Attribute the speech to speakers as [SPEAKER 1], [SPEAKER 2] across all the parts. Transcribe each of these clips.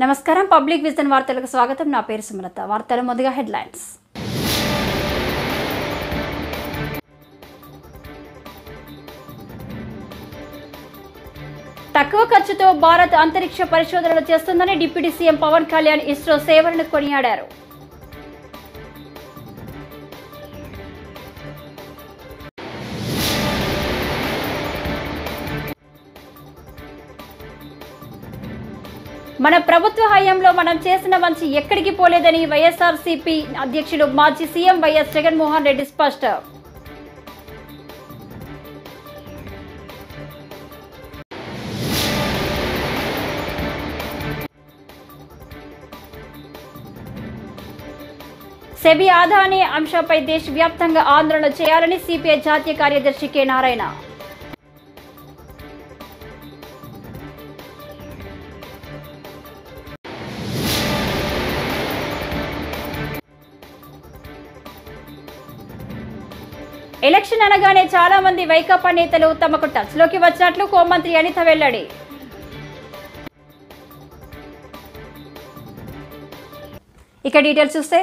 [SPEAKER 1] నమస్కారం public vision వార్తలకు స్వాగతం. నా పేరు సుమలత. వార్తల మొదటిగా హెడ్లైన్స్. తక్కువ ఖర్చుతో భారత్ అంతరిక్ష పరిశోధనలు చేస్తుందని డిప్యూటీ సీఎం పవన్ కళ్యాణ్ ఇస్రో సేవలను కొనియాడారు. మన ప్రభుత్వ హయాంలో మనం చేసిన మంచి ఎక్కడికి పోలేదని వైఎస్ఆర్సీపీ అధ్యక్షులు మాజీ సీఎం వైఎస్ జగన్మోహన్ రెడ్డి స్పష్టం. సెబీ ఆదాని అంశంపై దేశవ్యాప్తంగా ఆందోళన చేయాలని సిపిఐ జాతీయ కార్యదర్శి కె నారాయణ. ఎలక్షన్ అనగానే చాలా మంది వైకాపా నేతలు తమకు టచ్ లోకి వచ్చినట్లు హోంమంత్రి అనిత వెల్లడి. ఇక డీటెయిల్స్ చూస్తే,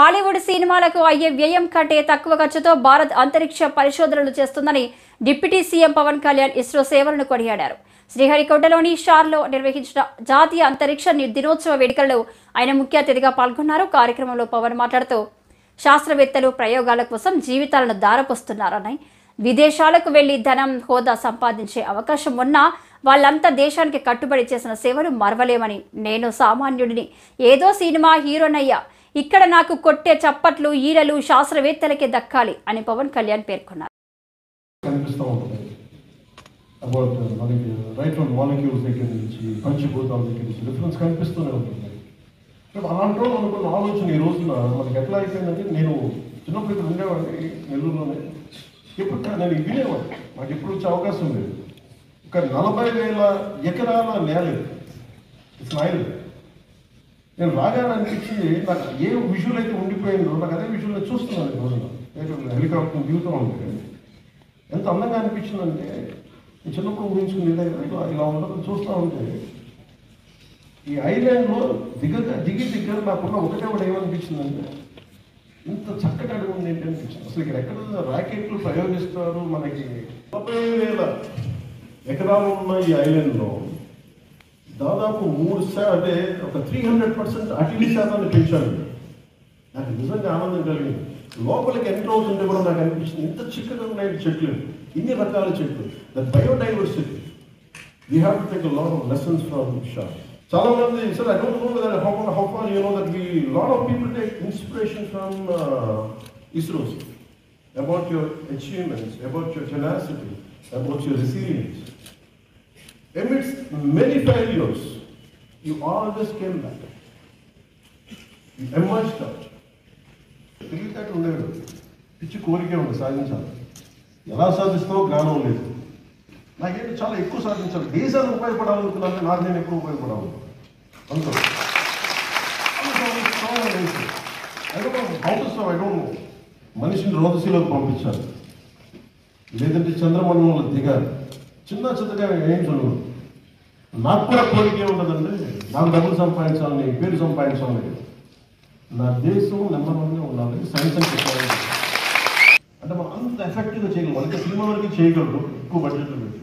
[SPEAKER 1] హాలీవుడ్ సినిమాలకు అయ్యే వ్యయం కంటే తక్కువ ఖర్చుతో భారత్ అంతరిక్ష పరిశోధనలు చేస్తుందని డిప్యూటీ సీఎం పవన్ కళ్యాణ్ ఇస్రో సేవలను కొనియాడారు. శ్రీహరికోటలోని షార్లో నిర్వహించిన జాతీయ అంతరిక్ష దినోత్సవ వేడుకల్లో ఆయన ముఖ్య అతిథిగా పాల్గొన్నారు. కార్యక్రమంలో పవన్ మాట్లాడుతూ, శాస్త్రవేత్తలు ప్రయోగాల కోసం జీవితాలను దారపోస్తున్నారని, విదేశాలకు వెళ్లి ధనం హోదా సంపాదించే అవకాశం ఉన్నా వాళ్ళంతా దేశానికి కట్టుబడి చేసిన సేవలు మరవలేమని, నేను సామాన్యుడిని, ఏదో సినిమా హీరోనయ్యా, ఇక్కడ నాకు కొట్టే చప్పట్లు ఈలలు శాస్త్రవేత్తలకే దక్కాలి అని పవన్ కళ్యాణ్ పేర్కొన్నారు.
[SPEAKER 2] అలాంటి అనుకున్న ఆలోచన ఈ రోజున మనకి ఎట్లా అయిపోయిందంటే, నేను చిన్నప్పుడు ఇక్కడ ఉండేవాడిని నెల్లూరులోనే. ఇప్పుడు నేను వినేవాడిని, నాకు ఇప్పుడు వచ్చే అవకాశం లేదు. ఒక 40,000 ఎకరాల నేల ఇట్స్ నాయలు. నేను రాగానే అనిపించింది, నాకు ఏ విజువల్ అయితే ఉండిపోయిందో నాకు అదే విజువల్ చూస్తున్నాను. ఈ రోజున హెలికాప్టర్ దిగుతూ ఉంటే ఎంత అందంగా అనిపించిందంటే, చిన్నప్పుడు ఊహించుకుని ఇలా ఉండడం చూస్తూ ఉంటే, ఈ ఐలాండ్లో దిగి నాకున్న ఒకటే ఏమనిపించిందంటే, ఇంత చక్కటి అడుగు ఉంది ఏంటి అనిపించింది. అసలు ఇక్కడ ఎక్కడ రాకెట్లు ప్రయోగిస్తారు. మనకి 40,000 ఎకరాలు ఉన్న ఈ ఐలాండ్లో దాదాపు 3 అంటే ఒక 300% అటవీ శాతాన్ని పెంచాలి. నాకు నిజంగా ఆనందం కలిగింది. లోపలికి ఎంటర్ అవుతుంటే కూడా నాకు అనిపించింది, ఇంత చిక్కగా ఉన్నాయి చెట్లు, ఇన్ని రకాల చెట్లు. The biodiversity, we have to take a lot of lessons from షార్. చాలా మంది sir, I don't know that how far you know that lot of people take inspiration from ISRO about your achievements, about your tenacity, about your resilience. Amidst many failures, you always came back. You emerged out. తెలివితేటలు ఉండేవి, పిచ్చి కోరికే ఉంది సాధించాలి. ఎలా సాధిస్తావో జ్ఞానం లేదు. నాకేంటి చాలా ఎక్కువ సాధించాలి, దేశానికి ఉపయోగపడాలనుకున్నాను. నాకు నేను ఎక్కువ ఉపయోగపడాలి అనుకో. మనిషిని రోదశీలోకి పంపించాలి, లేదంటే చంద్రమండలంలో దిగాలి. చిన్న చిన్నగా ఏం చదువు. నాకు కూడా కోరికే ఉండదండి, నాకు డబ్బులు సంపాదించాలని, పేరు సంపాదించాలని. నా దేశం నెంబర్ 1గా ఉండాలి. సైన్స్ అండ్ టెక్నాలజీ అంటే మనం అంత ఎఫెక్టివ్గా చేయగలం. మనకి సినిమా వరకు చేయగలరు ఎక్కువ బడ్జెట్లో పెట్టి,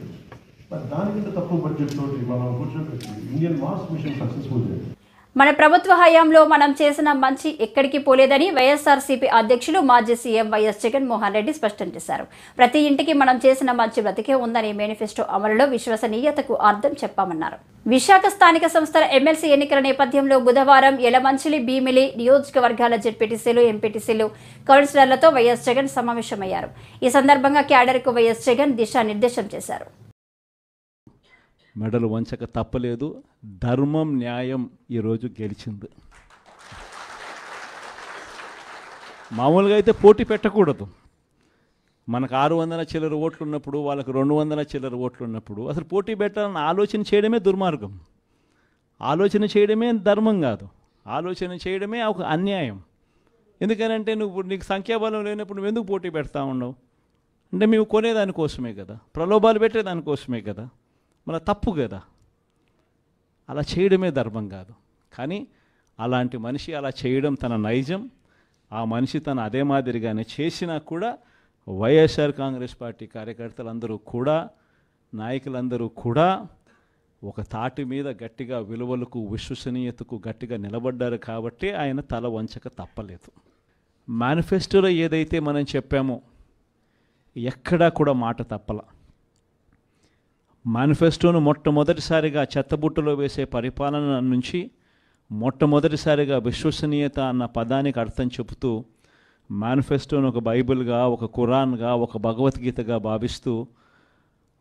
[SPEAKER 2] బట్ దానికంటే తక్కువ బడ్జెట్ తోటి మనం కూర్చోబెట్టి ఇండియన్ మార్స్ మిషన్ సక్సెస్ఫుల్ చేయాలి.
[SPEAKER 1] మన ప్రభుత్వ హయాంలో మనం చేసిన మంచి ఎక్కడికి పోలేదని వైఎస్ఆర్సీపీ అధ్యక్షులు మాజీ సీఎం వైఎస్ జగన్మోహన్ రెడ్డి స్పష్టం చేశారు. ప్రతి ఇంటికి మనం చేసిన మంచి బ్రతికే ఉందని మేనిఫెస్టో అమలులో విశ్వసనీయతకు అర్థం చెప్పామన్నారు. విశాఖ స్థానిక సంస్థల ఎమ్మెల్సీ ఎన్నికల నేపథ్యంలో బుధవారం యలమంచిలి, భీమిలి నియోజకవర్గాల జెడ్పీటీసీలు, ఎంపీటీసీలు, కౌన్సిలర్లతో వైఎస్ జగన్ సమావేశమయ్యారు. ఈ సందర్భంగా క్యాడర్కు వైఎస్ జగన్ దిశానిర్దేశం చేశారు.
[SPEAKER 3] మెడలు వంచక తప్పలేదు. ధర్మం, న్యాయం ఈరోజు గెలిచింది. మామూలుగా అయితే పోటీ పెట్టకూడదు. మనకు 600 చిల్లర ఓట్లు ఉన్నప్పుడు, వాళ్ళకు 200 చిల్లర ఓట్లు ఉన్నప్పుడు అసలు పోటీ పెట్టాలని ఆలోచన చేయడమే దుర్మార్గం. ఆలోచన చేయడమే ధర్మం కాదు, ఆలోచన చేయడమే ఒక అన్యాయం. ఎందుకనంటే నీకు సంఖ్యాబలం లేనప్పుడు నువ్వు ఎందుకు పోటీ పెడతా ఉండవు? అంటే మేము కొనేదానికోసమే కదా, ప్రలోభాలు పెట్టేదానికోసమే కదా. మన తప్పు కదా, అలా చేయడమే ధర్మం కాదు. కానీ అలాంటి మనిషి అలా చేయడం తన నైజం. ఆ మనిషి తన అదే మాదిరిగానే చేసినా కూడా వైఎస్ఆర్ కాంగ్రెస్ పార్టీ కార్యకర్తలందరూ కూడా, నాయకులందరూ కూడా ఒక తాటి మీద గట్టిగా విలువలకు, విశ్వసనీయతకు గట్టిగా నిలబడ్డారు కాబట్టి ఆయన తల వంచక తప్పలేదు. మేనిఫెస్టోలో ఏదైతే మనం చెప్పామో ఎక్కడా కూడా మాట తప్పల. మేనిఫెస్టోను మొట్టమొదటిసారిగా చెత్తబుట్టలో వేసే పరిపాలన నుంచి మొట్టమొదటిసారిగా విశ్వసనీయత అన్న పదానికి అర్థం చెబుతూ మేనిఫెస్టోను ఒక బైబిల్గా, ఒక ఖురాన్గా, ఒక భగవద్గీతగా భావిస్తూ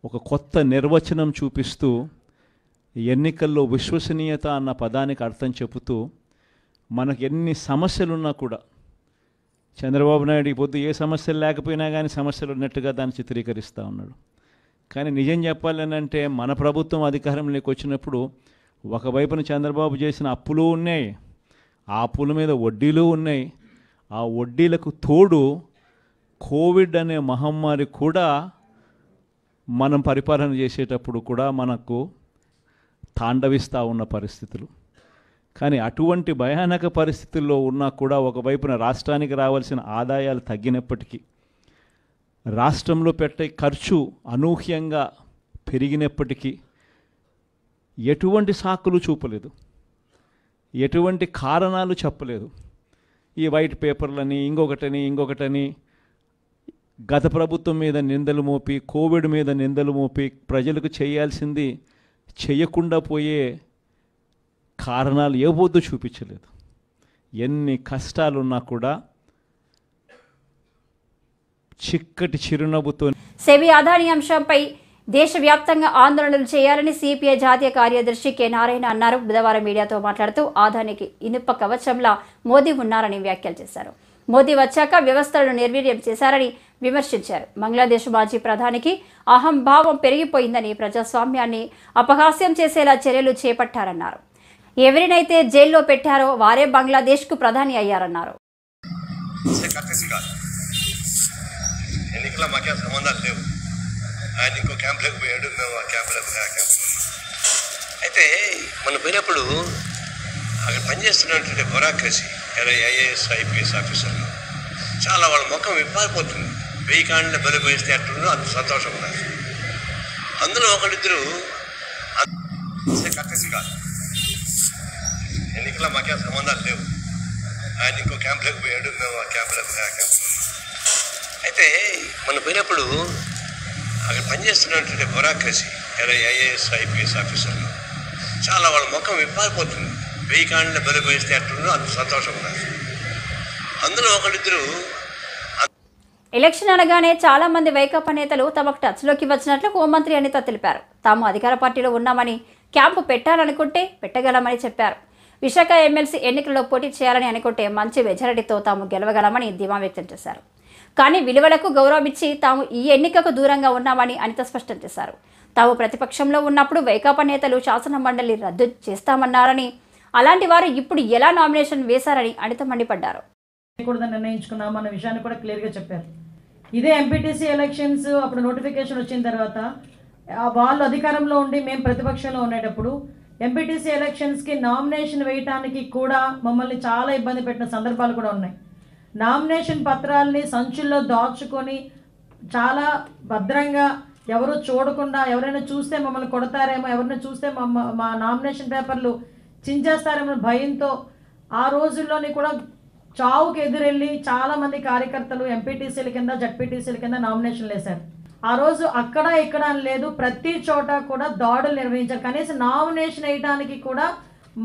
[SPEAKER 3] ఒక కొత్త నిర్వచనం చూపిస్తూ ఎన్నికల్లో విశ్వసనీయత అన్న పదానికి అర్థం చెబుతూ మనకు ఎన్ని సమస్యలున్నా కూడా చంద్రబాబు నాయుడు ఈ పొద్దు ఏ సమస్యలు లేకపోయినా కానీ సమస్యలు ఉన్నట్టుగా దాన్ని చిత్రీకరిస్తూ ఉన్నాడు. కానీ నిజం చెప్పాలనంటే మన ప్రభుత్వం అధికారంలోకి వచ్చినప్పుడు ఒకవైపున చంద్రబాబు చేసిన అప్పులు ఉన్నాయి, ఆ అప్పుల మీద వడ్డీలు ఉన్నాయి, ఆ వడ్డీలకు తోడు కోవిడ్ అనే మహమ్మారి కూడా మనం పరిపాలన చేసేటప్పుడు కూడా మనకు తాండవిస్తూ ఉన్న పరిస్థితులు. కానీ అటువంటి భయానక పరిస్థితుల్లో ఉన్నా కూడా ఒకవైపున రాష్ట్రానికి రావాల్సిన ఆదాయాలు తగ్గినప్పటికీ, రాష్ట్రంలో పెట్టే ఖర్చు అనూహ్యంగా పెరిగినప్పటికీ ఎటువంటి సాకులు చూపలేదు, ఎటువంటి కారణాలు చెప్పలేదు. ఈ వైట్ పేపర్లని ఇంకొకటని గత ప్రభుత్వం మీద నిందలు మోపి, కోవిడ్ మీద నిందలు మోపి ప్రజలకు చేయాల్సింది చేయకుండా పోయే కారణాలు ఏ పొద్దు చూపించలేదు. ఎన్ని కష్టాలున్నా కూడా చిక్కటి చిరునవ్వుతో
[SPEAKER 1] సెబీ అదానీ అంశంపై దేశవ్యాప్తంగా ఆందోళనలు చేయాలని సిపిఐ జాతీయ కార్యదర్శి కె నారాయణ అన్నారు. బుధవారం మీడియాతో మాట్లాడుతూ అదానీకి ఇనుప కవచంలా మోదీ ఉన్నారని వ్యాఖ్యలు చేశారు. మోదీ వచ్చాక వ్యవస్థలను నిర్వీర్యం చేశారని విమర్శించారు. బంగ్లాదేశ్ మాజీ ప్రధానికి అహంభావం పెరిగిపోయిందని, ప్రజాస్వామ్యాన్ని అపహాస్యం చేసేలా చర్యలు చేపట్టారన్నారు. ఎవరినైతే జైల్లో పెట్టారో వారే బంగ్లాదేశ్కు ప్రధాని అయ్యారన్నారు.
[SPEAKER 4] ఎన్నికల మాకే సంబంధాలు లేవు. ఆయన ఇంకో క్యాంప్లోకి పోయాడు, మేము ఆ క్యాంప్లోకి అయితే మనం పోయినప్పుడు అక్కడ పనిచేస్తున్నటువంటి బ్యూరోక్రసీ, ఐఏఎస్ ఐపీఎస్ ఆఫీసర్లు చాలా వాళ్ళ ముఖం విప్పారిపోతుంది. 1000 కాళ్ళని బలి వేస్తే అట్లుందో అంత సంతోషం ఉన్నారు. అందులో ఒకరిద్దరు కట్టేసి కాదు, ఎన్నికల మాకే సంబంధాలు లేవు. ఆయన ఇంకో క్యాంప్లోకి పోయాడు, మేము ఆ క్యాంప్లోకి అయితే మనం పోయినప్పుడు అక్కడ పనిచేస్తున్నటువంటి బ్యూరోక్రసీ, ఐఏఎస్ ఐపీఎస్ ఆఫీసర్లు చాలా వాళ్ళ ముఖం విప్పారిపోతుంది. 1000 కాళ్ళని బలి వేస్తే అట్లుందో అంత సంతోషం ఉన్నారు. అందులో ఒకరిద్దరు
[SPEAKER 1] ఎలక్షన్ అనగానే చాలా మంది వైకాపా నేతలు తమకు టచ్లోకి వచ్చినట్లు హోంమంత్రి అనిత తెలిపారు. తాము అధికార పార్టీలో ఉన్నామని క్యాంపు పెట్టాలనుకుంటే పెట్టగలమని చెప్పారు. విశాఖ ఎమ్మెల్సీ ఎన్నికల్లో పోటీ చేయాలని అనుకుంటే మంచి మెజారిటీతో తాము గెలవగలమని ధీమా వ్యక్తం చేశారు. కానీ విలువలకు గౌరవం ఇచ్చి తాము ఈ ఎన్నికకు దూరంగా ఉన్నామని అనిత స్పష్టం చేశారు. తాము ప్రతిపక్షంలో ఉన్నప్పుడు వైకాపా నేతలు శాసన మండలి రద్దు చేస్తామన్నారని, అలాంటి వారు ఇప్పుడు ఎలా నామినేషన్ వేశారని అనిత మండిపడ్డారు.
[SPEAKER 5] నిర్ణయించుకున్నామన్న విషయాన్ని కూడా క్లియర్గా చెప్పారు. ఇదే ఎంపీటీసీ ఎలక్షన్స్ అప్పుడు నోటిఫికేషన్ వచ్చిన తర్వాత వాళ్ళు అధికారంలో ఉండి మేము ప్రతిపక్షంలో ఉండేటప్పుడు ఎంపీటీసీ ఎలక్షన్స్కి నామినేషన్ వేయటానికి కూడా మమ్మల్ని చాలా ఇబ్బంది పెట్టిన సందర్భాలు కూడా ఉన్నాయి. నామినేషన్ పత్రాలని సంచుల్లో దాచుకొని చాలా భద్రంగా ఎవరు చూడకుండా, ఎవరైనా చూస్తే మమ్మల్ని కొడతారేమో, ఎవరైనా చూస్తే మా నామినేషన్ పేపర్లు చించేస్తారేమో భయంతో ఆ రోజుల్లోని కూడా చావుకు ఎదురెళ్ళి చాలామంది కార్యకర్తలు ఎంపీటీసీల కింద జడ్పీటీసీల కింద నామినేషన్లు వేశారు. ఆ రోజు అక్కడ ఇక్కడ అని లేదు, ప్రతి చోట కూడా దాడులు నిర్వహించారు. కనీసం నామినేషన్ వేయడానికి కూడా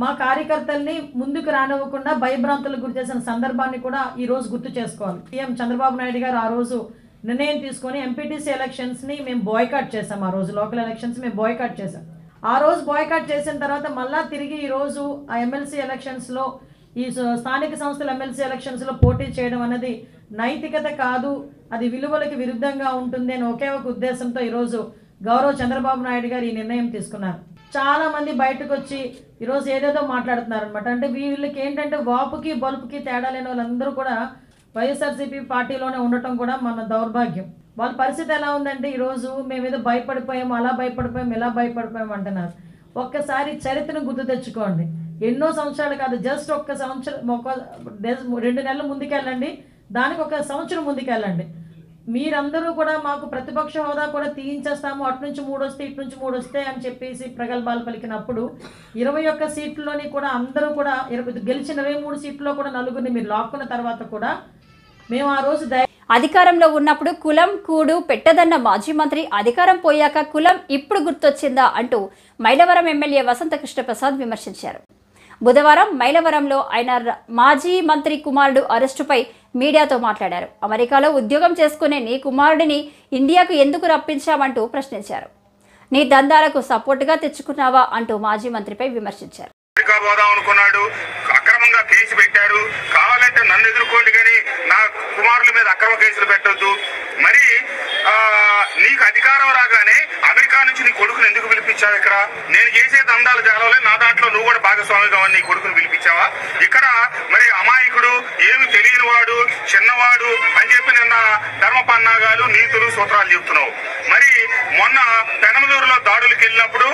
[SPEAKER 5] మా కార్యకర్తల్ని ముందుకు రానివ్వకుండా భయభ్రాంతులకు గురి చేసిన సందర్భాన్ని కూడా ఈ రోజు గుర్తు చేసుకోవాలి. సీఎం చంద్రబాబు నాయుడు గారు ఆ రోజు నిర్ణయం తీసుకొని ఎంపీటీసీ ఎలక్షన్స్ని మేము బాయ్కాట్ చేసాం. ఆ రోజు లోకల్ ఎలక్షన్స్ మేము బాయ్కాట్ చేసాం. ఆ రోజు బాయ్కాట్ చేసిన తర్వాత మళ్ళా తిరిగి ఈరోజు ఆ ఎమ్మెల్సీ ఎలక్షన్స్లో, ఈ స్థానిక సంస్థల ఎమ్మెల్సీ ఎలక్షన్స్లో పోటీ చేయడం అనేది నైతికత కాదు, అది విలువలకి విరుద్ధంగా ఉంటుంది అని ఒకే ఒక ఉద్దేశంతో ఈరోజు గౌరవ చంద్రబాబు నాయుడు గారు ఈ నిర్ణయం తీసుకున్నారు. చాలా మంది బయటకు వచ్చి ఈరోజు ఏదేదో మాట్లాడుతున్నారు అనమాట. అంటే వీళ్ళకి ఏంటంటే వాపుకి బలుపుకి తేడా లేని వాళ్ళందరూ కూడా వైఎస్ఆర్సీపీ పార్టీలోనే ఉండటం కూడా మన దౌర్భాగ్యం. వాళ్ళ పరిస్థితి ఎలా ఉందంటే ఈరోజు మేము ఏదో భయపడిపోయాము, అలా భయపడిపోయాము, ఇలా భయపడిపోయాము అంటున్నారు. ఒక్కసారి చరిత్రను గుర్తు తెచ్చుకోండి. ఎన్నో సంవత్సరాలు కాదు, జస్ట్ ఒక్క సంవత్సరం, 2 నెలలు ముందుకెళ్ళండి, దానికి ఒక సంవత్సరం ముందుకెళ్ళండి. మీరందరూ కూడా మాకు ప్రతిపక్ష హోదా కూడా తీయించేస్తాము, అటు నుంచి 3 వస్తే ఇటు నుంచి 3 వస్తాయి అని చెప్పేసి ప్రగల్భాలు పలికినప్పుడు 21 సీట్లోని కూడా అందరూ కూడా గెలిచిన 23 సీట్లలో కూడా 4 మీరు లాక్కున్న తర్వాత కూడా మేము ఆ రోజు
[SPEAKER 1] అధికారంలో ఉన్నప్పుడు కులం కూడు పెట్టదన్న మాజీ మంత్రి అధికారం పోయాక కులం ఇప్పుడు గుర్తొచ్చిందా అంటూ మైలవరం ఎమ్మెల్యే వసంత కృష్ణప్రసాద్ విమర్శించారు. బుధవారం మైలవరంలో ఆయన మాజీ మంత్రి కుమారుడు అరెస్టుపై మీడియాతో మాట్లాడారు. అమెరికాలో ఉద్యోగం చేసుకునే నీ కుమారుడిని ఇండియాకు ఎందుకు రప్పించామంటూ ప్రశ్నించారు. నీ దందాలకు సపోర్టుగా తెచ్చుకున్నావా అంటూ మాజీ మంత్రిపై విమర్శించారు.
[SPEAKER 6] అనుకున్నాడు, అక్రమంగా కేసు పెట్టారు, కావాలంటే నన్ను ఎదుర్కోండి కానీ నా కుమారుల మీద అక్రమ కేసులు పెట్టొద్దు. మరి నీకు అధికారం రాగానే అమెరికా నుంచి నీ కొడుకుని ఎందుకు పిలిపించావు? ఇక్కడ నేను చేసే దందాలు జరగలే, నా దాంట్లో నువ్వు కూడా భాగస్వామిగా నీ కొడుకుని పిలిపించావా? ఇక్కడ మరి అమాయకుడు, ఏమి తెలియని వాడు, చిన్నవాడు అని చెప్పి నిన్న ధర్మపన్నాగాలు, నీతులు, సూత్రాలు చెప్తున్నావు. మరి మొన్న పెనమలూరులో దాడులకు వెళ్ళినప్పుడు,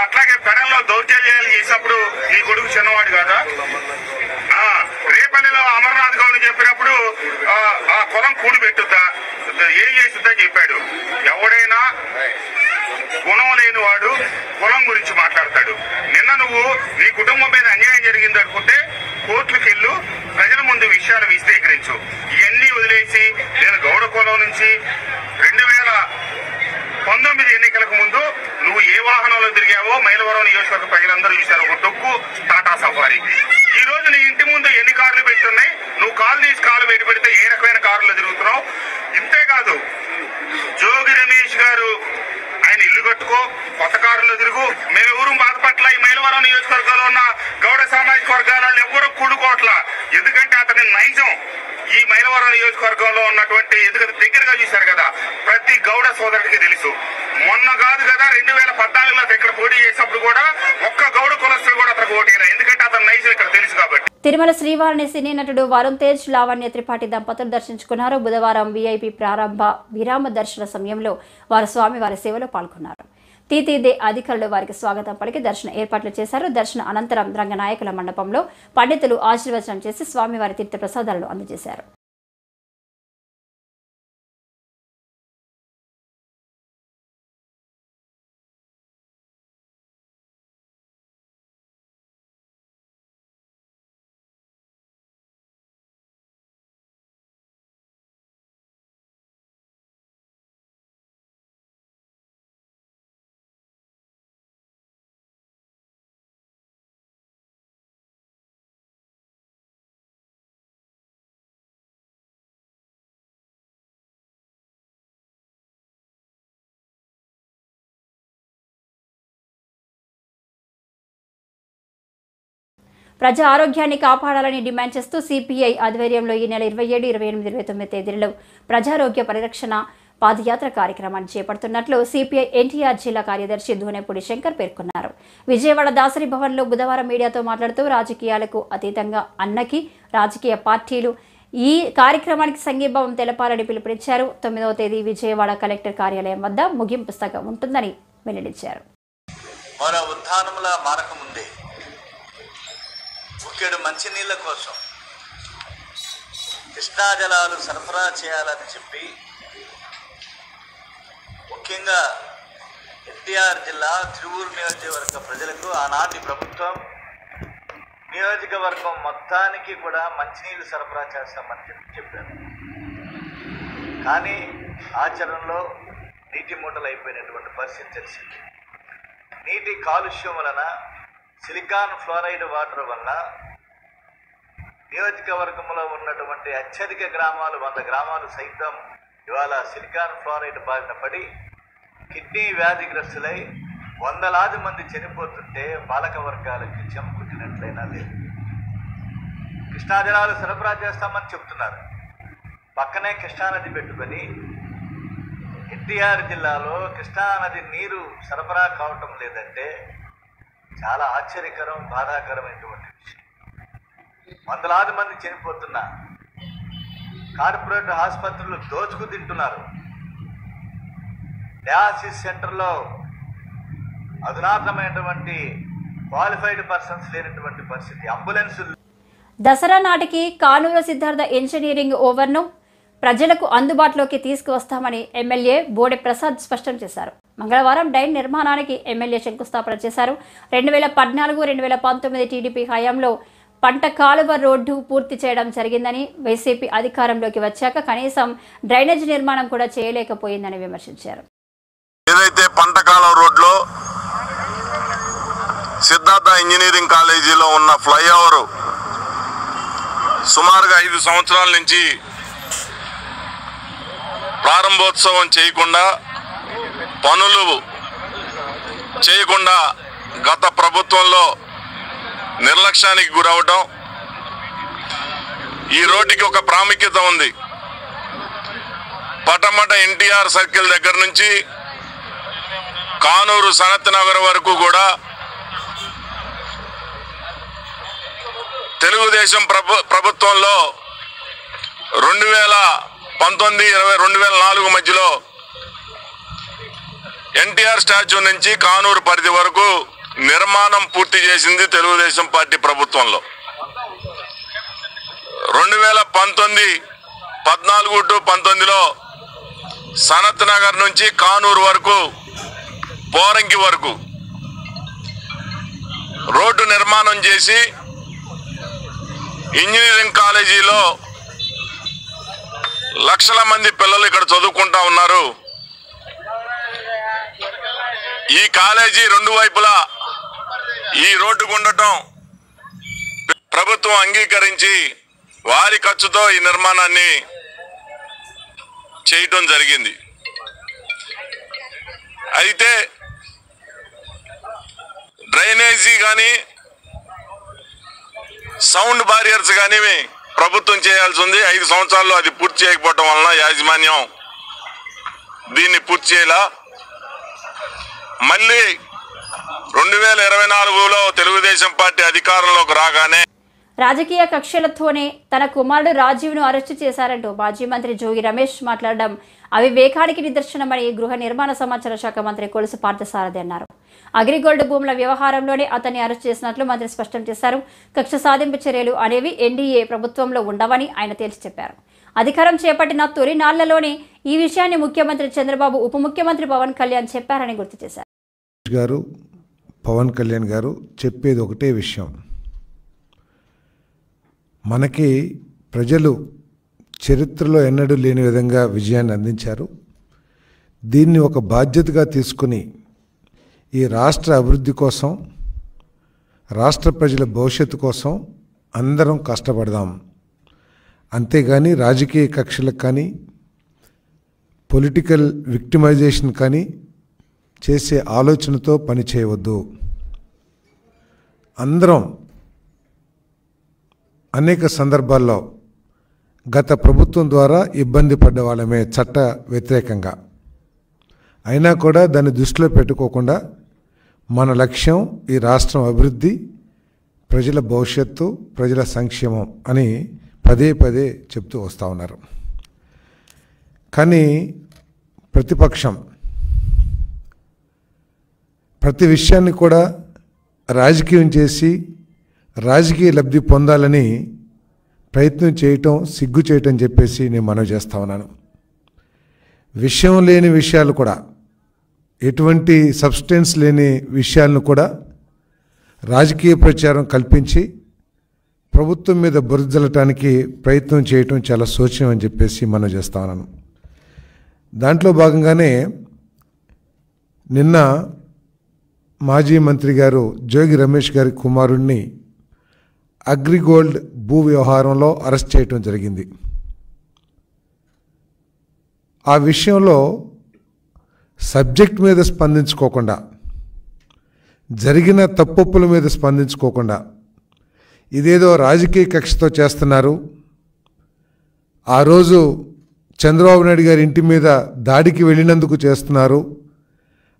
[SPEAKER 6] అట్లాగే పెడంలో దౌర్జన్యాలు చేసినప్పుడు నీ కొడుకు చిన్నవాడు కాదా? రేపల్లిలో అమర్నాథ్ గౌడ్ చెప్పినప్పుడు ఆ కులం కూడి పెట్టుద్దా, ఏం చేస్తుందని చెప్పాడు. ఎవడైనా గుణం లేని వాడు కులం గురించి మాట్లాడతాడు. నిన్న నువ్వు నీ కుటుంబం మీద అన్యాయం జరిగింది అనుకుంటే కోర్టులకు వెళ్ళు, ప్రజల ముందు విషయాలు విశదీకరించు. ఇవన్నీ వదిలేసి నేను గౌడ కులం నుంచి 2019 ఎన్నికలకు ముందు నువ్వు ఏ వాహనంలో తిరిగావో మైలవరం నియోజకవర్గ ప్రజలందరూ చూశారు. ఒక డొక్కు టాటా సఫారీ. ఈ రోజు నీ ఇంటి ముందు ఎన్ని కార్లు పెట్టున్నాయి, నువ్వు కాలు తీసి కాలు బయట పెడితే ఏ రకమైన కార్లు తిరుగుతున్నావు. ఇంతేకాదు, జోగి రమేష్ గారు ఆయన ఇల్లు కట్టుకో, కొత్త కారులో తిరుగు. మేము ఎవరు బాధపట్ల. ఈ మైలవరం నియోజకవర్గంలో ఉన్న గౌడ సామాజిక వర్గాల వాళ్ళు ఎవరు కూడుకోవట్ల. ఎందుకంటే అతని నైజం ఈ మైలవరం నియోజకవర్గంలో ఉన్నటువంటి, ఎందుకంటే దగ్గరగా చూశారు కదా, ప్రతి గౌడ సోదరుడికి తెలుసు. మొన్న కాదు కదా 2014లో ఇక్కడ పోటీ చేసినప్పుడు కూడా ఒక్క గౌడ కులస్తులు కూడా అతనికి ఓటేలా, ఎందుకంటే అతని నైజం ఇక్కడ తెలుసు కాబట్టి.
[SPEAKER 1] తిరుమల శ్రీవారిని సినీ నటుడు వరుణ్ తేజ్, లావణ్య త్రిపాఠి దంపతులు దర్శించుకున్నారు. బుధవారం వీఐపీ ప్రారంభ విరామ దర్శన సమయంలో వారు స్వామివారి సేవలో పాల్గొన్నారు. తీతీదే అధికారులు వారికి స్వాగతం పలికి దర్శన ఏర్పాట్లు చేశారు. దర్శన అనంతరం రంగనాయకుల మండపంలో పండితులు ఆశీర్వచనం చేసి స్వామివారి తీర్థ ప్రసాదాలను అందజేశారు. ప్రజా ఆరోగ్యాన్ని కాపాడాలని డిమాండ్ చేస్తూ సిపిఐ ఆధ్వర్యంలో ఈ నెల 27, 28, 29 తేదీలలో ప్రజారోగ్య పరిరక్షణ పాదయాత్ర కార్యక్రమాన్ని చేపడుతున్నట్లు సిపిఐ ఎన్టీఆర్ జిల్లా కార్యదర్శి ధూనేపూడి శంకర్ పేర్కొన్నారు. విజయవాడ దాసరి భవన్లో బుధవారం మీడియాతో మాట్లాడుతూ రాజకీయాలకు అతీతంగా అన్నకి రాజకీయ పార్టీలు ఈ కార్యక్రమానికి సంఘీభావం తెలపాలని పిలుపునిచ్చారు. 9వ తేదీ విజయవాడ కలెక్టర్ కార్యాలయం వద్ద ముగింపు సగ ఉంటుందని వెల్లడించారు.
[SPEAKER 7] మన ఉత్థానముల మారకముందే ముఖ్యుడు మంచినీళ్ళ కోసం కృష్ణా జలాలు సరఫరా చేయాలని చెప్పి ముఖ్యంగా ఎన్టీఆర్ జిల్లా తిరువూరు నియోజకవర్గ ప్రజలకు ఆనాటి ప్రభుత్వం నియోజకవర్గం మొత్తానికి కూడా మంచినీళ్ళు సరఫరా చేస్తామని చెప్పారు. కానీ ఆచరణలో నీటి మూటలు అయిపోయినటువంటి పరిస్థితి తెలిసింది. నీటి కాలుష్యం వలన, సిలికాన్ ఫ్లోరైడ్ వాటర్ వలన నియోజకవర్గంలో ఉన్నటువంటి అత్యధిక గ్రామాలు 100 గ్రామాలు సైతం ఇవాళ సిలికాన్ ఫ్లోరైడ్ బారిన పడి కిడ్నీ వ్యాధిగ్రస్తులై వందలాది మంది చనిపోతుంటే పాలక వర్గాలకి చెంపుకుట్టినట్లయినా లేదు. కృష్ణా జలాలు సరఫరా చేస్తామని చెప్తున్నారు. పక్కనే కృష్ణానది పెట్టుకొని ఎన్టీఆర్ జిల్లాలో కృష్ణానది నీరు సరఫరా కావటం లేదంటే చాలా ఆశ్చర్యకరం, బాధాకరమైనటువంటి విషయం. వందలాది మంది చనిపోతున్నా కార్పొరేట్ ఆసుపత్రులు దోచుకు తింటున్నారు. డయాలసిస్ సెంటర్లో అధునాతనమైనటువంటి క్వాలిఫైడ్ పర్సన్స్ లేనటువంటి పరిస్థితి. అంబులెన్సులు
[SPEAKER 1] దసరా నాటికి కానూరు సిద్ధార్థ ఇంజనీరింగ్ ఓవర్ను ప్రజలకు అందుబాటులోకి తీసుకువస్తామని ఎమ్మెల్యే బోడే ప్రసాద్ స్పష్టం చేశారు. మంగళవారం డైన్ నిర్మాణానికి ఎమ్మెల్యే శంకుస్థాపన చేశారు. 2014-2019 టీడీపీ హయాంలో పంట కాలువ రోడ్డు పూర్తి చేయడం జరిగిందని, వైసీపీ అధికారంలోకి వచ్చాక కనీసం డ్రైనేజ్ నిర్మాణం కూడా చేయలేకపోయిందని విమర్శించారు.
[SPEAKER 8] ఏదైతే పంట కాలువ రోడ్లో సిద్ధార్థ ఇంజనీరింగ్ కాలేజీలో ఉన్న ఫ్లైఓవర్ సుమారుగా 5 సంవత్సరాల నుంచి ప్రారంభోత్సవం చేయకుండా, పనులు చేయకుండా గత ప్రభుత్వంలో నిర్లక్ష్యానికి గురవడం. ఈ రోడ్డుకి ఒక ప్రాముఖ్యత ఉంది. పటమట ఎన్టీఆర్ సర్కిల్ దగ్గర నుంచి కానూరు సనత్ నగర్ వరకు కూడా తెలుగుదేశం ప్రభుత్వంలో 2019-2024 మధ్యలో ఎన్టీఆర్ స్టాచ్యూ నుంచి కానూరు పరిధి వరకు నిర్మాణం పూర్తి చేసింది తెలుగుదేశం పార్టీ ప్రభుత్వంలో. 2014-19లో సనత్ నగర్ నుంచి కానూరు వరకు, పోరంకి వరకు రోడ్డు నిర్మాణం చేసి ఇంజనీరింగ్ కాలేజీలో లక్షల మంది పిల్లలు ఇక్కడ చదువుకుంటా ఉన్నారు. ఈ కాలేజీ 2 వైపులా ఈ రోడ్డుకు ఉండటం ప్రభుత్వం అంగీకరించి వారి ఖర్చుతో ఈ నిర్మాణాన్ని చేయటం జరిగింది. అయితే డ్రైనేజీ కానీ సౌండ్ బారియర్స్ కానీ ప్రభుత్వం చేయాల్సి ఉంది. 5 సంవత్సరాల్లో అది పూర్తి చేయకపోవటం వలన యాజమాన్యం దీన్ని పూర్తి చేయాల. మళ్ళీ 2024లో తెలుగుదేశం పార్టీ అధికారంలోకి రాగానే
[SPEAKER 1] రాజకీయ కక్షలతోనే తన కుమారుడు రాజీవ్ను అరెస్టు చేశారంటూ మాజీ మంత్రి జోగి రమేష్ మాట్లాడడం అవివేకానికి నిదర్శనమని గృహ నిర్మాణ సమాచార శాఖ మంత్రి కొలుసు పార్థసారథి అన్నారు. అగ్రిగోల్డ్ భూముల వ్యవహారంలోనే అతన్ని అరెస్ట్ చేసినట్లు మంత్రి స్పష్టం చేశారు. కక్ష సాధింపు చర్యలు అనేవి ఎన్డీఏ ప్రభుత్వంలో ఉండవని ఆయన తేల్చి చెప్పారు. అధికారం చేపట్టిన తొలి నాళ్లలోనే ఈ విషయాన్ని ముఖ్యమంత్రి చంద్రబాబు, ఉప ముఖ్యమంత్రి పవన్ కళ్యాణ్ చెప్పారని గుర్తు చేశారు.
[SPEAKER 9] పవన్ కళ్యాణ్ గారు చెప్పేది ఒకటే విషయం. మనకి ప్రజలు చరిత్రలో ఎన్నడూ లేని విధంగా విజయాన్ని అందించారు. దీన్ని ఒక బాధ్యతగా తీసుకుని ఈ రాష్ట్ర అభివృద్ధి కోసం, రాష్ట్ర ప్రజల భవిష్యత్తు కోసం అందరం కష్టపడదాం. అంతేగాని రాజకీయ కక్షలకు కానీ, పొలిటికల్ విక్టిమైజేషన్ కానీ చేసే ఆలోచనతో పని చేయవద్దు. అందరం అనేక సందర్భాల్లో గత ప్రభుత్వం ద్వారా ఇబ్బంది పడ్డ వాళ్ళమే చట్ట వ్యతిరేకంగా. అయినా కూడా దాన్ని దృష్టిలో పెట్టుకోకుండా మన లక్ష్యం ఈ రాష్ట్రం అభివృద్ధి, ప్రజల భవిష్యత్తు, ప్రజల సంక్షేమం అని పదే పదే చెప్తూ వస్తూ ఉన్నారు. కానీ ప్రతిపక్షం ప్రతి విషయాన్ని కూడా రాజకీయం చేసి రాజకీయ లబ్ధి పొందాలని ప్రయత్నం చేయటం, సిగ్గు చేయటం చెప్పేసి నేను మనవి చేస్తా ఉన్నాను. విషయం లేని విషయాలు కూడా, ఎటువంటి సబ్స్టెన్స్ లేని విషయాలను కూడా రాజకీయ ప్రచారం కల్పించి ప్రభుత్వం మీద బురదలటానికి ప్రయత్నం చేయటం చాలా శోచనీయం అని చెప్పేసి మనం చేస్తా ఉన్నాను. దాంట్లో భాగంగానే నిన్న మాజీ మంత్రి గారు జోగి రమేష్ గారి కుమారుడిని అగ్రిగోల్డ్ భూ వ్యవహారంలో అరెస్ట్ చేయటం జరిగింది. ఆ విషయంలో సబ్జెక్ట్ మీద స్పందించుకోకుండా, జరిగిన తప్పొప్పుల మీద స్పందించుకోకుండా ఇదేదో రాజకీయ కక్షతో చేస్తున్నారు, ఆ రోజు చంద్రబాబు నాయుడు గారి ఇంటి మీద దాడికి వెళ్ళినందుకు చేస్తున్నారు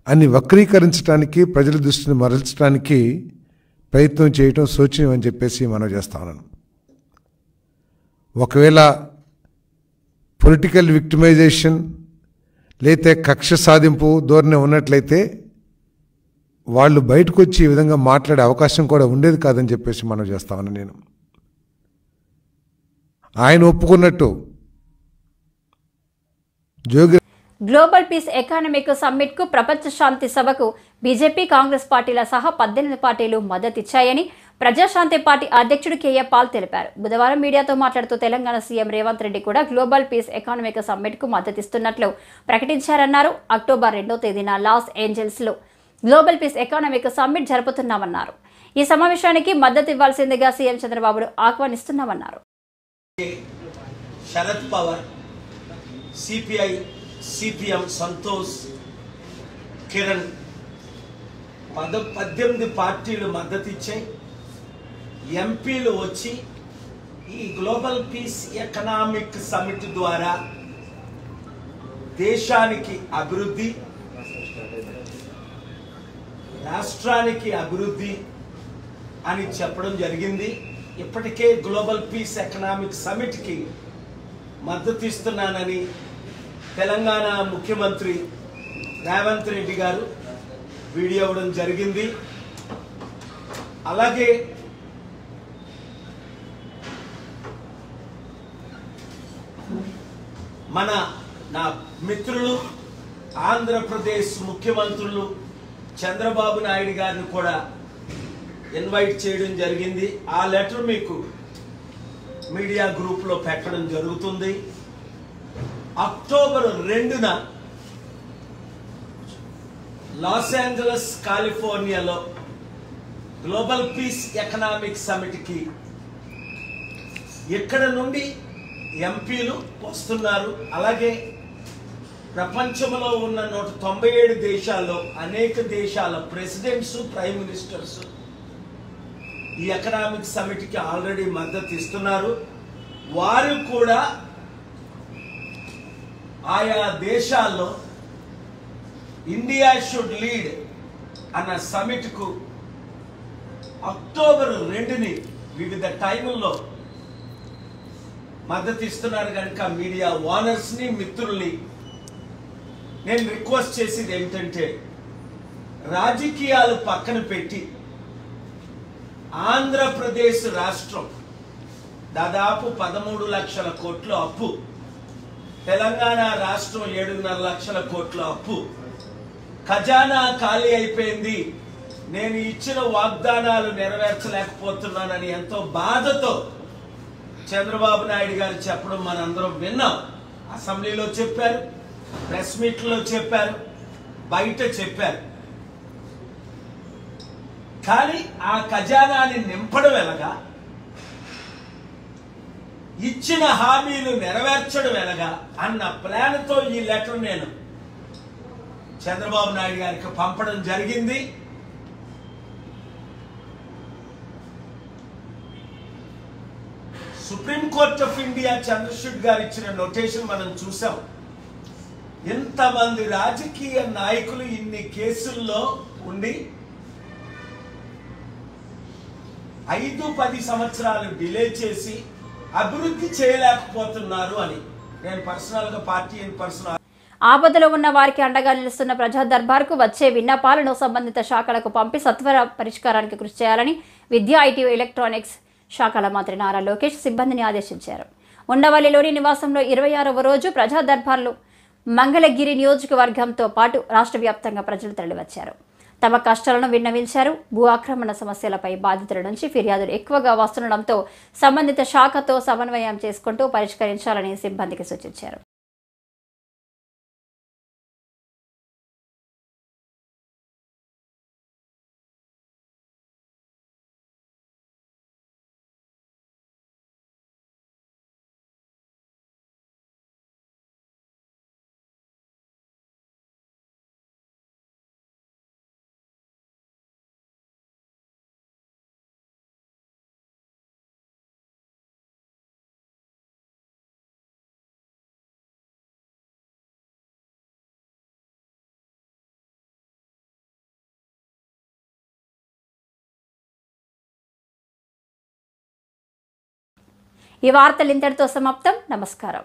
[SPEAKER 9] అని వక్రీకరించడానికి, ప్రజల దృష్టిని మరల్చడానికి ప్రయత్నం చేయటం శోచనీయం అని చెప్పేసి మనం చేస్తా ఉన్నాను. ఒకవేళ పొలిటికల్ విక్టిమైజేషన్ లేతే కక్ష సాధింపు ధోరణి ఉన్నట్లయితే వాళ్ళు బయటకు వచ్చి ఈ విధంగా మాట్లాడే అవకాశం కూడా ఉండేది కాదని చెప్పేసి మనం చేస్తామని నేను ఆయన ఒప్పుకున్నట్టు జోగి
[SPEAKER 1] గ్లోబల్ పీస్ ఎకానమిక్ సమ్మిట్కు ప్రపంచ శాంతి సభకు బీజేపీ కాంగ్రెస్ పార్టీల సహా 18 పార్టీలు మద్దతిచ్చాయని ప్రజాశాంతి పార్టీ అధ్యక్షుడు కేఏ పాల్ తెలిపారు. బుధవారం మీడియాతో మాట్లాడుతూ తెలంగాణ సీఎం రేవంత్ రెడ్డి కూడా గ్లోబల్ పీస్ ఎకానమిక్ సమ్మిట్కు మద్దతిస్తున్నట్లు ప్రకటించారన్నారు. అక్టోబర్ 2వ తేదీన లాస్ ఏంజల్స్లో గ్లోబల్ పీస్ ఎకానమిక్ సమ్మిట్ జరుపుతున్నామన్నారు. ఈ సమావేశానికి మద్దతు ఇవ్వాల్సిందిగా సీఎం చంద్రబాబును ఆహ్వానిస్తున్నామన్నారు.
[SPEAKER 10] శరద్ పవార్, సిపిఐ, సిపిఎం, సంతోష్, కిరణ్ 18 పార్టీలు మద్దతు ఇచ్చాయి. ఎంపీలు వచ్చి ఈ గ్లోబల్ పీస్ ఎకనామిక్ సమిట్ ద్వారా దేశానికి అభివృద్ధి, రాష్ట్రానికి అభివృద్ధి అని చెప్పడం జరిగింది. ఇప్పటికే గ్లోబల్ పీస్ ఎకనామిక్ సమిట్కి మద్దతు ఇస్తున్నానని తెలంగాణ ముఖ్యమంత్రి రేవంత్ రెడ్డి గారు వీడియో ఇవ్వడం జరిగింది. అలాగే నా మిత్రులు ఆంధ్రప్రదేశ్ ముఖ్యమంత్రులు చంద్రబాబు నాయుడు గారిని కూడా ఇన్వైట్ చేయడం జరిగింది. ఆ లెటర్ మీకు మీడియా గ్రూప్లో పెట్టడం జరుగుతుంది. అక్టోబర్ 2న లాస్ ఏంజలస్ కాలిఫోర్నియాలో గ్లోబల్ పీస్ ఎకనామిక్ సమిట్కి ఇక్కడ నుండి ఎంపీలు వస్తున్నారు. అలాగే ప్రపంచంలో ఉన్న 197 దేశాల్లో అనేక దేశాల ప్రెసిడెంట్స్, ప్రైమ్ మినిస్టర్స్ ఈ ఎకనామిక్ సమిట్కి ఆల్రెడీ మద్దతు ఇస్తున్నారు. వారు కూడా ఆయా దేశాల్లో ఇండియా షుడ్ లీడ్ అన్న సమిట్కు అక్టోబర్ 2ని వివిధ టైముల్లో మద్దతు ఇస్తున్నారు. కనుక మీడియా ఓనర్స్ని, మిత్రుల్ని నేను రిక్వెస్ట్ చేసేది ఏమిటంటే రాజకీయాలు పక్కన పెట్టి ఆంధ్రప్రదేశ్ రాష్ట్రం దాదాపు 13 లక్షల కోట్ల అప్పు, తెలంగాణ రాష్ట్రం 7.5 లక్షల కోట్ల అప్పు, ఖజానా ఖాళీ అయిపోయింది, నేను ఇచ్చిన వాగ్దానాలు నెరవేర్చలేకపోతున్నానని ఎంతో బాధతో చంద్రబాబు నాయుడు గారు చెప్పడం మనందరం విన్నాం. అసెంబ్లీలో చెప్పారు, ప్రెస్ మీట్లో చెప్పారు, బయట చెప్పారు. కానీ ఆ ఖజానాని నింపడం ఎలాగా, ఇచ్చిన హామీలు నెరవేర్చడం ఎలాగా అన్న ప్లాన్తో ఈ లెటర్ నేను చంద్రబాబు నాయుడు గారికి పంపడం జరిగింది. సుప్రీంకోర్టు ఆఫ్ ఇండియా చంద్రశూడ్ గారు ఇచ్చిన నోటేషన్ మనం చూసాం. ఎంతమంది రాజకీయ నాయకులు ఇన్ని కేసుల్లో ఉండి 5-10 సంవత్సరాలు డిలే చేసి అభివృద్ధి చేయలేకపోతున్నారు అని నేను పర్సనల్గా పార్టీ
[SPEAKER 1] ఆపదలో ఉన్న వారికి అండగా నిలుస్తున్న ప్రజా దర్బార్కు వచ్చే విన్నపాలను సంబంధిత శాఖలకు పంపి సత్వర పరిష్కారానికి కృషి చేయాలని విద్యా, ఐటీ, ఎలక్ట్రానిక్స్ శాఖల మంత్రి నారా లోకేష్ సిబ్బందిని ఆదేశించారు. ఉండవల్లిలోని నివాసంలో 26వ రోజు ప్రజా దర్బార్లు మంగళగిరి నియోజకవర్గంతో పాటు రాష్ట్ర వ్యాప్తంగా ప్రజలు తరలివచ్చారు. తమ కష్టాలను విన్నవించారు. భూ ఆక్రమణ సమస్యలపై బాధితుల నుంచి ఫిర్యాదులు ఎక్కువగా వస్తుండటంతో సంబంధిత శాఖతో సమన్వయం చేసుకుంటూ పరిష్కరించాలని సిబ్బందికి సూచించారు. ఈ వార్తలు ఇంతటితో సమాప్తం. నమస్కారం.